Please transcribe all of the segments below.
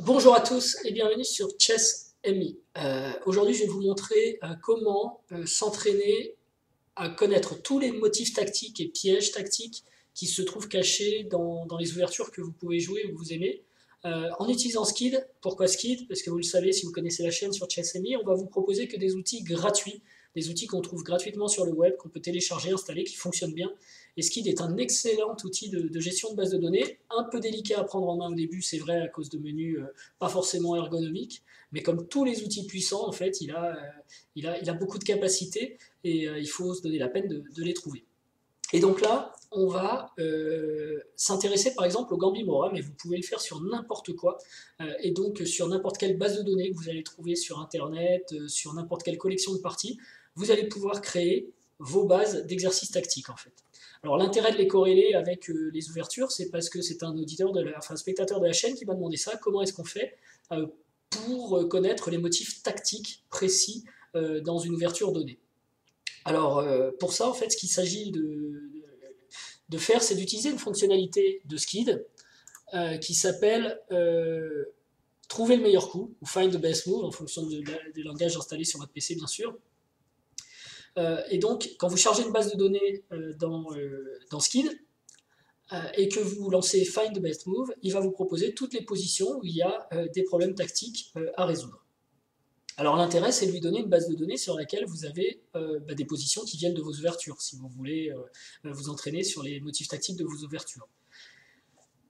Bonjour à tous et bienvenue sur ChessME. Aujourd'hui, je vais vous montrer comment s'entraîner à connaître tous les motifs tactiques et pièges tactiques qui se trouvent cachés dans les ouvertures que vous pouvez jouer ou que vous aimez. En utilisant Skid. Pourquoi Skid? Parce que vous le savez, si vous connaissez la chaîne sur ChessME, on va vous proposer que des outils gratuits, des outils qu'on trouve gratuitement sur le web, qu'on peut télécharger, installer, qui fonctionnent bien. Et Skid est un excellent outil de gestion de base de données, un peu délicat à prendre en main au début, c'est vrai, à cause de menus pas forcément ergonomiques, mais comme tous les outils puissants, en fait, il a beaucoup de capacités et il faut se donner la peine de les trouver. Et donc là, on va s'intéresser par exemple au Gambimora, mais vous pouvez le faire sur n'importe quoi, et donc sur n'importe quelle base de données que vous allez trouver sur Internet, sur n'importe quelle collection de parties, vous allez pouvoir créer vos bases d'exercices tactiques en fait. Alors l'intérêt de les corréler avec les ouvertures, c'est parce que c'est un spectateur de la chaîne qui m'a demandé ça, comment est-ce qu'on fait pour connaître les motifs tactiques précis dans une ouverture donnée. Alors, pour ça, en fait, ce qu'il s'agit de faire, c'est d'utiliser une fonctionnalité de Skid qui s'appelle trouver le meilleur coup, ou find the best move, en fonction du langage installé sur votre PC, bien sûr. Et donc, quand vous chargez une base de données dans Skid, et que vous lancez find the best move, il va vous proposer toutes les positions où il y a des problèmes tactiques à résoudre. Alors l'intérêt, c'est de lui donner une base de données sur laquelle vous avez des positions qui viennent de vos ouvertures, si vous voulez vous entraîner sur les motifs tactiques de vos ouvertures.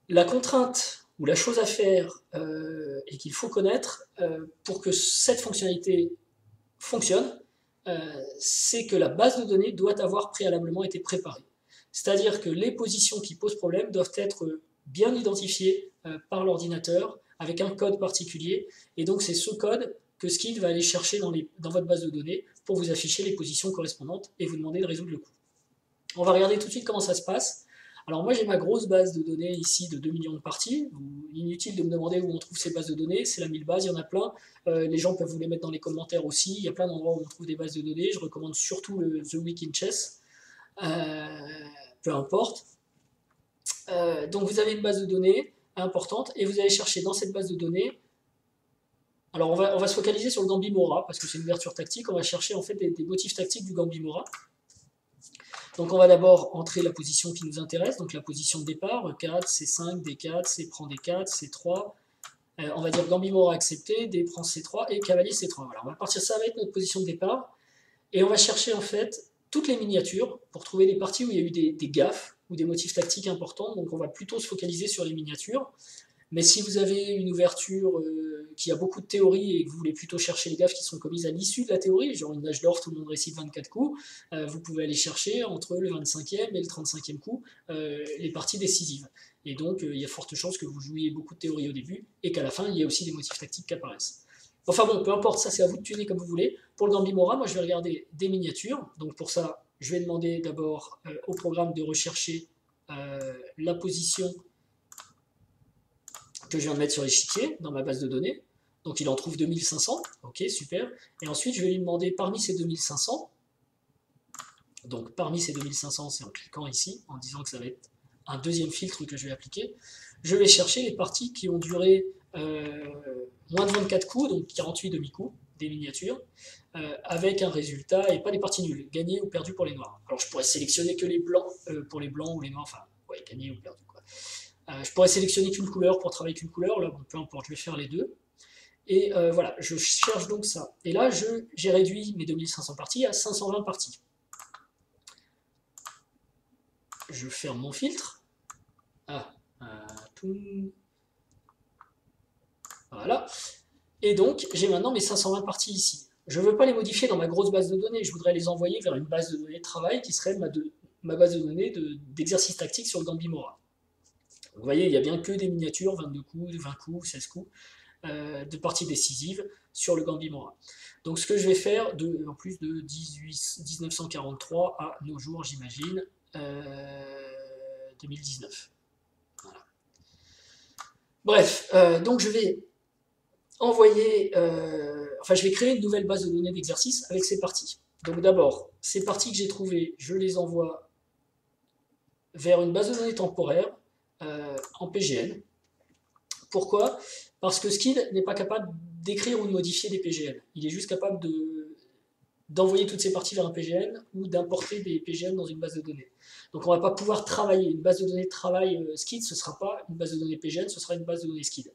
La contrainte, ou la chose à faire, et qu'il faut connaître pour que cette fonctionnalité fonctionne, c'est que la base de données doit avoir préalablement été préparée. C'est-à-dire que les positions qui posent problème doivent être bien identifiées par l'ordinateur, avec un code particulier, et donc c'est ce code que Skid va aller chercher dans votre base de données pour vous afficher les positions correspondantes et vous demander de résoudre le coup. On va regarder tout de suite comment ça se passe. Alors moi j'ai ma grosse base de données ici de 2 millions de parties. Inutile de me demander où on trouve ces bases de données, c'est la 1000 bases, il y en a plein. Les gens peuvent vous les mettre dans les commentaires aussi, il y a plein d'endroits où on trouve des bases de données. Je recommande surtout le The Week in Chess, peu importe. Donc vous avez une base de données importante et vous allez chercher dans cette base de données. Alors on va se focaliser sur le Gambimora, parce que c'est une ouverture tactique, on va chercher en fait des motifs tactiques du Gambimora. Donc on va d'abord entrer la position qui nous intéresse, donc la position de départ, E4, C5, D4, C prend D4, C3, on va dire Gambimora accepté, D prend C3 et cavalier C3. Voilà, on va partir ça avec notre position de départ, et on va chercher en fait toutes les miniatures pour trouver des parties où il y a eu des gaffes ou des motifs tactiques importants, donc on va plutôt se focaliser sur les miniatures. Mais si vous avez une ouverture qui a beaucoup de théorie et que vous voulez plutôt chercher les gaffes qui sont commises à l'issue de la théorie, genre une nage d'or, tout le monde récite 24 coups, vous pouvez aller chercher entre le 25e et le 35e coup les parties décisives. Et donc il y a forte chance que vous jouiez beaucoup de théorie au début et qu'à la fin il y ait aussi des motifs tactiques qui apparaissent. Enfin bon, peu importe, ça c'est à vous de tuner comme vous voulez. Pour le Gambimora, moi je vais regarder des miniatures. Donc pour ça, je vais demander d'abord au programme de rechercher la position que je viens de mettre sur l'échiquier dans ma base de données. Donc il en trouve 2500, ok, super. Et ensuite je vais lui demander parmi ces 2500, donc parmi ces 2500, c'est en cliquant ici, en disant que ça va être un deuxième filtre que je vais appliquer, je vais chercher les parties qui ont duré moins de 24 coups, donc 48 demi-coups, des miniatures, avec un résultat, et pas les parties nulles, gagnées ou perdues pour les noirs. Alors je pourrais sélectionner que les blancs pour les blancs ou les noirs, enfin, ouais, gagnées ou perdues, quoi. Je pourrais sélectionner qu'une couleur pour travailler qu'une couleur, là, bon, peu importe, je vais faire les deux. Et voilà, je cherche donc ça. Et là, j'ai réduit mes 2500 parties à 520 parties. Je ferme mon filtre. Tout. Voilà. Et donc, j'ai maintenant mes 520 parties ici. Je ne veux pas les modifier dans ma grosse base de données, je voudrais les envoyer vers une base de données de travail qui serait ma base de données d'exercices tactiques sur le Gambimora. Vous voyez, il n'y a bien que des miniatures, 22 coups, 20 coups, 16 coups, de parties décisives sur le Gambimora. Donc ce que je vais faire, en plus de 1943 à nos jours, j'imagine, 2019. Voilà. Bref, donc je vais envoyer, je vais créer une nouvelle base de données d'exercice avec ces parties. Donc d'abord, ces parties que j'ai trouvées, je les envoie vers une base de données temporaire en PGN. Pourquoi? Parce que Skid n'est pas capable d'écrire ou de modifier des PGN. Il est juste capable d'envoyer toutes ces parties vers un PGN ou d'importer des PGN dans une base de données. Donc on ne va pas pouvoir travailler. Une base de données de travail Skid, ce ne sera pas une base de données PGN, ce sera une base de données Skid.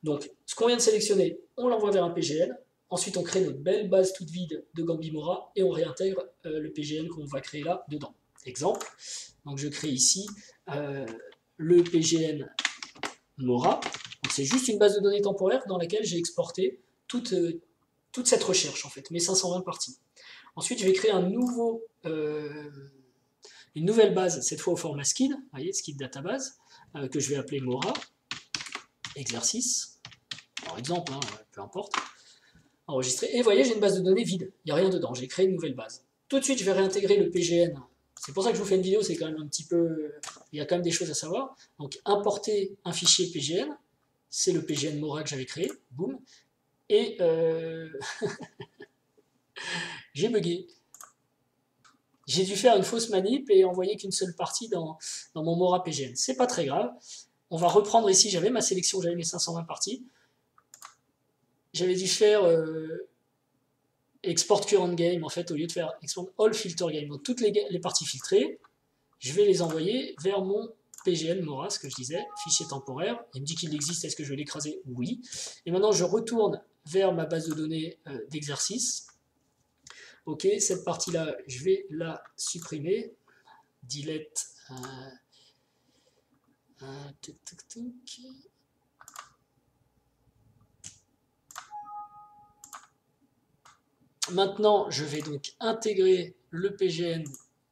Donc ce qu'on vient de sélectionner, on l'envoie vers un PGN. Ensuite, on crée notre belle base toute vide de Gambi Mora et on réintègre le PGN qu'on va créer là dedans. Exemple, donc je crée ici le PGN Mora. C'est juste une base de données temporaire dans laquelle j'ai exporté toute cette recherche, en fait, mes 520 parties. Ensuite, je vais créer une nouvelle base, cette fois au format Skid, vous voyez, Skid Database, que je vais appeler Mora, exercice, par exemple, hein, peu importe. Enregistrer, et vous voyez, j'ai une base de données vide, il n'y a rien dedans, j'ai créé une nouvelle base. Tout de suite, je vais réintégrer le PGN, c'est pour ça que je vous fais une vidéo, c'est quand même un petit peu, il y a quand même des choses à savoir. Donc, importer un fichier PGN, c'est le PGN Mora que j'avais créé, boum, et j'ai bugué. J'ai dû faire une fausse manip et envoyer qu'une seule partie dans mon Mora PGN. C'est pas très grave, on va reprendre ici, j'avais ma sélection, j'avais mes 520 parties, j'avais dû faire export current game en fait au lieu de faire export all filter game. Donc toutes les parties filtrées, je vais les envoyer vers mon PGN Mora, ce que je disais, fichier temporaire. Il me dit qu'il existe, est-ce que je vais l'écraser? Oui. Et maintenant je retourne vers ma base de données d'exercice. Ok, cette partie-là, je vais la supprimer. Delete. Maintenant, je vais donc intégrer le PGN,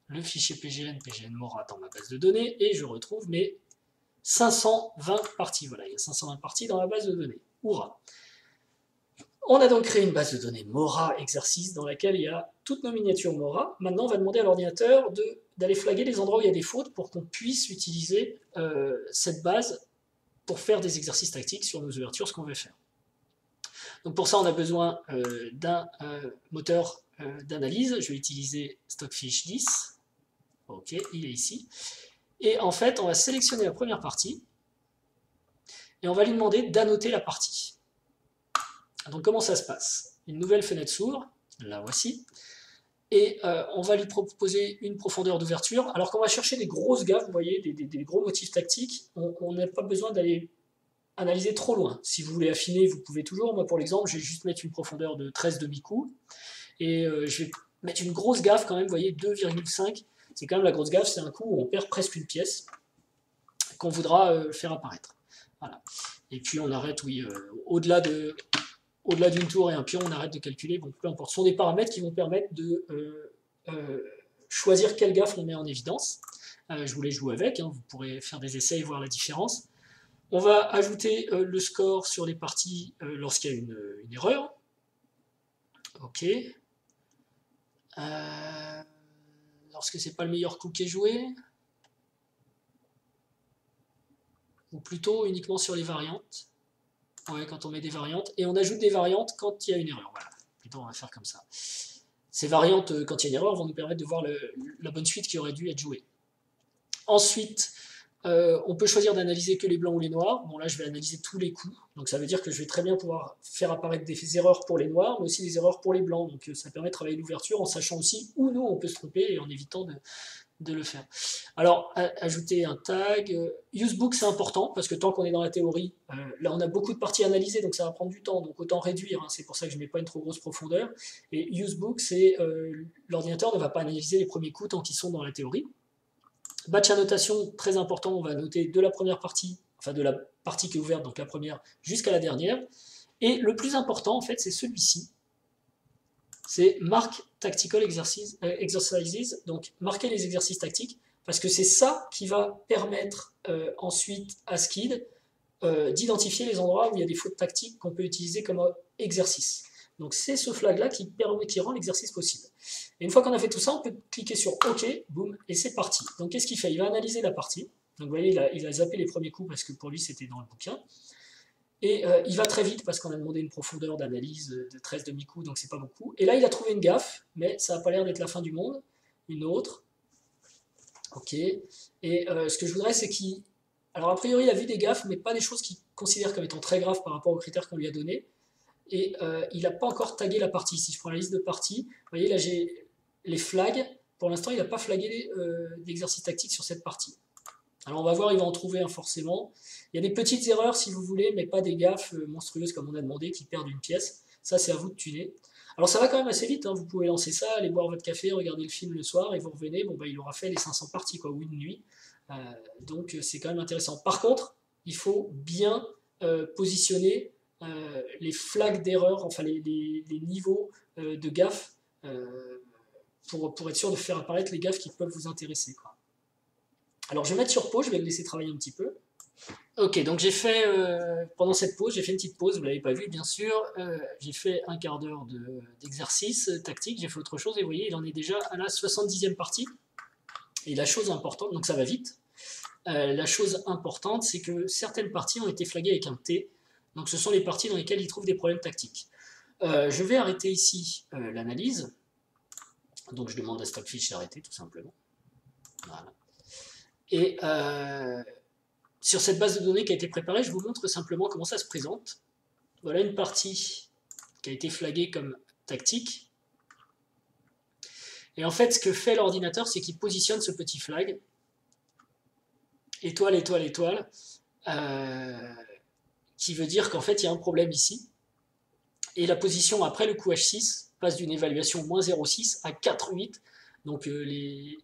le fichier PGN Mora dans ma base de données et je retrouve mes 520 parties. Voilà, il y a 520 parties dans la base de données. Hourra! On a donc créé une base de données Mora exercice dans laquelle il y a toutes nos miniatures Mora. Maintenant, on va demander à l'ordinateur d'aller flaguer les endroits où il y a des fautes pour qu'on puisse utiliser cette base pour faire des exercices tactiques sur nos ouvertures, ce qu'on veut faire. Donc pour ça, on a besoin d'un moteur d'analyse. Je vais utiliser Stockfish 10. Ok, il est ici. Et en fait, on va sélectionner la première partie et on va lui demander d'annoter la partie. Donc comment ça se passe? Une nouvelle fenêtre s'ouvre, la voici, et on va lui proposer une profondeur d'ouverture. Alors qu'on va chercher des grosses gaffes, vous voyez, des gros motifs tactiques, on n'a pas besoin d'aller analyser trop loin. Si vous voulez affiner, vous pouvez toujours. Moi, pour l'exemple, je vais juste mettre une profondeur de 13 demi-coups. Et je vais mettre une grosse gaffe quand même, vous voyez, 2,5. C'est quand même la grosse gaffe, c'est un coup où on perd presque une pièce qu'on voudra faire apparaître. Voilà. Et puis on arrête, oui, au-delà d'une tour et un pion, on arrête de calculer. Bon, peu importe. Ce sont des paramètres qui vont permettre de choisir quelle gaffe on met en évidence. Je vous laisse jouer avec, hein, vous pourrez faire des essais et voir la différence. On va ajouter le score sur les parties lorsqu'il y a une erreur. Ok. Lorsque c'est pas le meilleur coup qui est joué. Ou plutôt uniquement sur les variantes. Ouais, quand on met des variantes. Et on ajoute des variantes quand il y a une erreur. Voilà. Plutôt on va faire comme ça. Ces variantes, quand il y a une erreur, vont nous permettre de voir la bonne suite qui aurait dû être jouée. Ensuite, on peut choisir d'analyser que les blancs ou les noirs. Bon là je vais analyser tous les coups, donc ça veut dire que je vais très bien pouvoir faire apparaître des erreurs pour les noirs, mais aussi des erreurs pour les blancs, donc ça permet de travailler l'ouverture en sachant aussi où nous on peut se tromper et en évitant de le faire. Alors ajouter un tag, usebook c'est important, parce que tant qu'on est dans la théorie, là on a beaucoup de parties analysées, donc ça va prendre du temps, donc autant réduire, hein, c'est pour ça que je ne mets pas une trop grosse profondeur, et usebook c'est l'ordinateur ne va pas analyser les premiers coups tant qu'ils sont dans la théorie. Batch annotation, très important, on va noter de la première partie, enfin de la partie qui est ouverte, donc la première, jusqu'à la dernière. Et le plus important, en fait, c'est celui-ci. C'est Mark Tactical Exercises, donc marquer les exercices tactiques, parce que c'est ça qui va permettre ensuite à Skid d'identifier les endroits où il y a des fautes tactiques qu'on peut utiliser comme exercice. Donc c'est ce flag-là qui rend l'exercice possible. Et une fois qu'on a fait tout ça, on peut cliquer sur OK, boum, et c'est parti. Donc qu'est-ce qu'il fait? Il va analyser la partie. Donc vous voyez, il a zappé les premiers coups parce que pour lui c'était dans le bouquin. Et il va très vite parce qu'on a demandé une profondeur d'analyse de 13 demi-coups, donc c'est pas beaucoup. Et là il a trouvé une gaffe, mais ça n'a pas l'air d'être la fin du monde. Une autre. OK. Et ce que je voudrais, c'est qu'il Alors a priori, il a vu des gaffes, mais pas des choses qu'il considère comme étant très graves par rapport aux critères qu'on lui a donnés. Et il n'a pas encore tagué la partie. Si je prends la liste de parties, vous voyez là j'ai les flags. Pour l'instant, il n'a pas flagué d'exercice tactique sur cette partie. Alors on va voir, il va en trouver un forcément. Il y a des petites erreurs si vous voulez, mais pas des gaffes monstrueuses comme on a demandé qui perdent une pièce. Ça c'est à vous de tuner. Alors ça va quand même assez vite, hein. Vous pouvez lancer ça, aller boire votre café, regarder le film le soir et vous revenez, bon bah il aura fait les 500 parties quoi, ou une nuit. Donc c'est quand même intéressant. Par contre, il faut bien positionner les flags d'erreur, enfin les niveaux de gaffes pour être sûr de faire apparaître les gaffes qui peuvent vous intéresser, quoi. Alors je vais mettre sur pause, je vais le laisser travailler un petit peu. Ok, donc j'ai fait, pendant cette pause, j'ai fait une petite pause, vous ne l'avez pas vu bien sûr, j'ai fait un quart d'heure d'exercice tactique, j'ai fait autre chose, et vous voyez, il en est déjà à la 70e partie. Et la chose importante, donc ça va vite, la chose importante, c'est que certaines parties ont été flaguées avec un T, donc ce sont les parties dans lesquelles il trouve des problèmes tactiques. Je vais arrêter ici l'analyse, donc je demande à Stockfish d'arrêter tout simplement. Voilà. Et sur cette base de données qui a été préparée, je vous montre simplement comment ça se présente. Voilà une partie qui a été flaguée comme tactique. Et en fait, ce que fait l'ordinateur, c'est qu'il positionne ce petit flag, étoile, étoile, étoile, qui veut dire qu'en fait, il y a un problème ici. Et la position après le coup H6 passe d'une évaluation moins 0,6 à 4,8. Donc les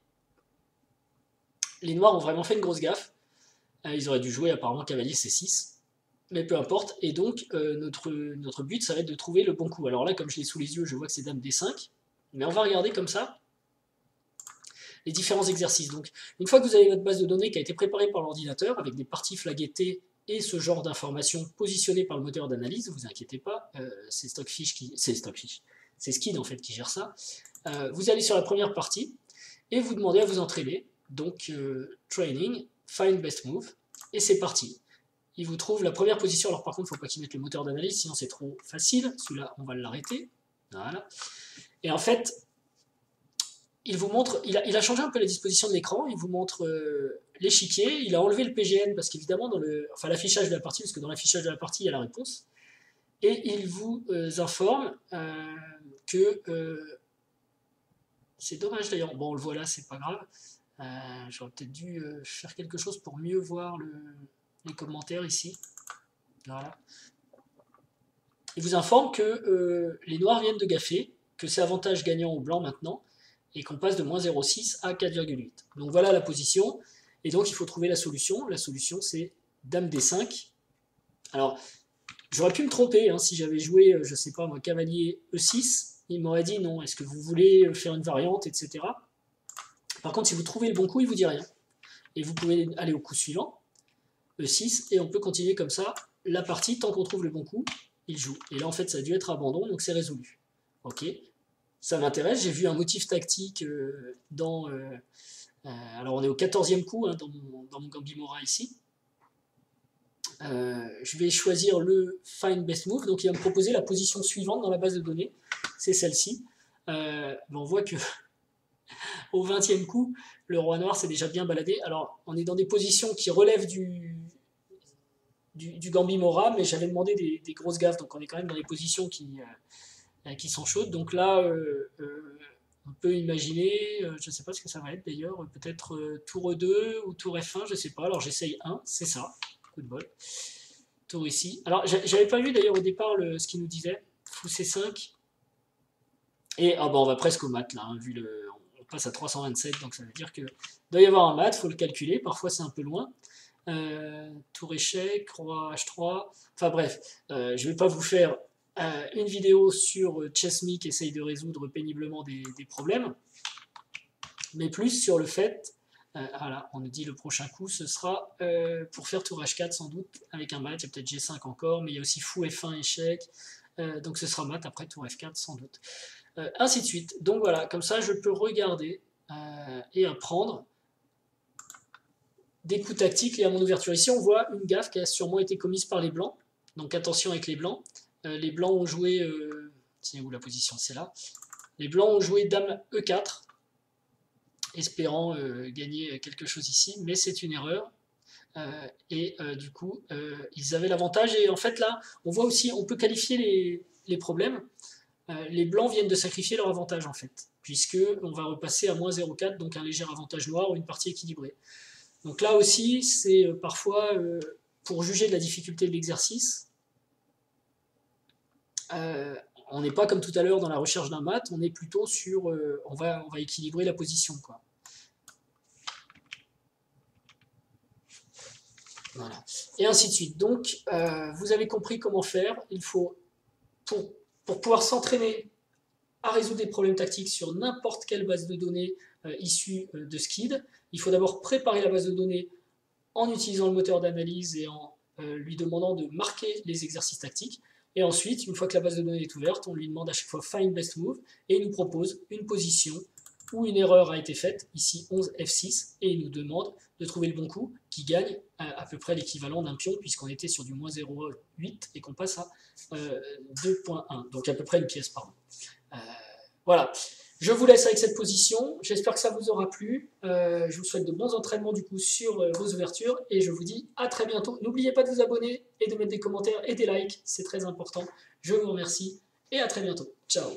noirs ont vraiment fait une grosse gaffe. Ils auraient dû jouer apparemment cavalier C6, mais peu importe. Et donc notre but, ça va être de trouver le bon coup. Alors là, comme je l'ai sous les yeux, je vois que c'est dame D5, mais on va regarder comme ça les différents exercices. Donc une fois que vous avez votre base de données qui a été préparée par l'ordinateur, avec des parties flaguées T et ce genre d'informations positionnées par le moteur d'analyse, ne vous inquiétez pas, c'est Skin en fait qui gère ça. Vous allez sur la première partie et vous demandez à vous entraîner. Donc training, find best move, et c'est parti. Il vous trouve la première position. Alors par contre, il ne faut pas qu'il mette le moteur d'analyse, sinon c'est trop facile. Celui-là, on va l'arrêter. Voilà. Et en fait, il vous montre, il a changé un peu la disposition de l'écran, il vous montre l'échiquier, il a enlevé le PGN parce qu'évidemment dans l'affichage de la partie, parce que dans l'affichage de la partie il y a la réponse, et il vous informe que c'est dommage d'ailleurs, bon on le voit là, c'est pas grave, j'aurais peut-être dû faire quelque chose pour mieux voir les commentaires ici, voilà. Il vous informe que les noirs viennent de gaffer, que c'est avantage gagnant au blanc maintenant, et qu'on passe de moins 0,6 à 4,8. Donc voilà la position, et donc il faut trouver la solution. La solution c'est dame D5. Alors, j'aurais pu me tromper, hein, si j'avais joué, je sais pas moi, cavalier E6, il m'aurait dit non, est-ce que vous voulez faire une variante, etc. Par contre, si vous trouvez le bon coup, il vous dit rien. Et vous pouvez aller au coup suivant, E6, et on peut continuer comme ça la partie, tant qu'on trouve le bon coup, il joue. Et là en fait ça a dû être abandon, donc c'est résolu. Ok. Ça m'intéresse, j'ai vu un motif tactique alors on est au 14e coup hein, dans mon Gambimora ici. Je vais choisir le Find Best Move, donc il va me proposer la position suivante dans la base de données, c'est celle-ci. On voit que au 20e coup, le roi noir s'est déjà bien baladé. Alors on est dans des positions qui relèvent du Gambimora, mais j'avais demandé des grosses gaffes, donc on est quand même dans des positions qui sont chaudes. Donc là, on peut imaginer, je ne sais pas ce que ça va être d'ailleurs, peut-être tour E2 ou tour F1, je ne sais pas. Alors j'essaye 1, c'est ça, coup de bol. Tour ici. Alors j'avais pas vu d'ailleurs au départ ce qu'il nous disait, fou C5. Et on va presque au mat là, hein, on passe à 327, donc ça veut dire que doit y avoir un mat, il faut le calculer, parfois c'est un peu loin. Tour échec, roi H3, enfin bref, je ne vais pas vous faire une vidéo sur Chessme qui essaye de résoudre péniblement des problèmes, mais plus sur le fait, voilà, on nous dit le prochain coup, ce sera pour faire tour H4 sans doute, avec un mat, il y a peut-être G5 encore, mais il y a aussi fou F1 échec, donc ce sera mat après tour F4 sans doute. Ainsi de suite, donc voilà, comme ça je peux regarder et apprendre des coups tactiques liés à mon ouverture. Ici, on voit une gaffe qui a sûrement été commise par les blancs. Donc attention avec les blancs. Les blancs ont joué... c'est où la position? C'est là. Les blancs ont joué dame E4, espérant gagner quelque chose ici, mais c'est une erreur. Du coup, ils avaient l'avantage. Et en fait, là, on voit aussi, on peut qualifier les problèmes. Les blancs viennent de sacrifier leur avantage, en fait, puisqu'on va repasser à moins 0,4, donc un léger avantage noir ou une partie équilibrée. Donc là aussi, c'est parfois, pour juger de la difficulté de l'exercice, on n'est pas comme tout à l'heure dans la recherche d'un mat, on est plutôt sur, on va équilibrer la position, quoi. Voilà. Et ainsi de suite. Donc, vous avez compris comment faire. Il faut, pour pouvoir s'entraîner à résoudre des problèmes tactiques sur n'importe quelle base de données issue de SKID, il faut d'abord préparer la base de données en utilisant le moteur d'analyse et en lui demandant de marquer les exercices tactiques. Et ensuite, une fois que la base de données est ouverte, on lui demande à chaque fois Find Best Move et il nous propose une position où une erreur a été faite, ici 11 F6, et il nous demande de trouver le bon coup qui gagne à peu près l'équivalent d'un pion puisqu'on était sur du moins 0,8 et qu'on passe à 2,1, donc à peu près une pièce par an. Voilà. Je vous laisse avec cette position. J'espère que ça vous aura plu. Je vous souhaite de bons entraînements du coup sur vos ouvertures et je vous dis à très bientôt. N'oubliez pas de vous abonner et de mettre des commentaires et des likes, c'est très important. Je vous remercie et à très bientôt. Ciao.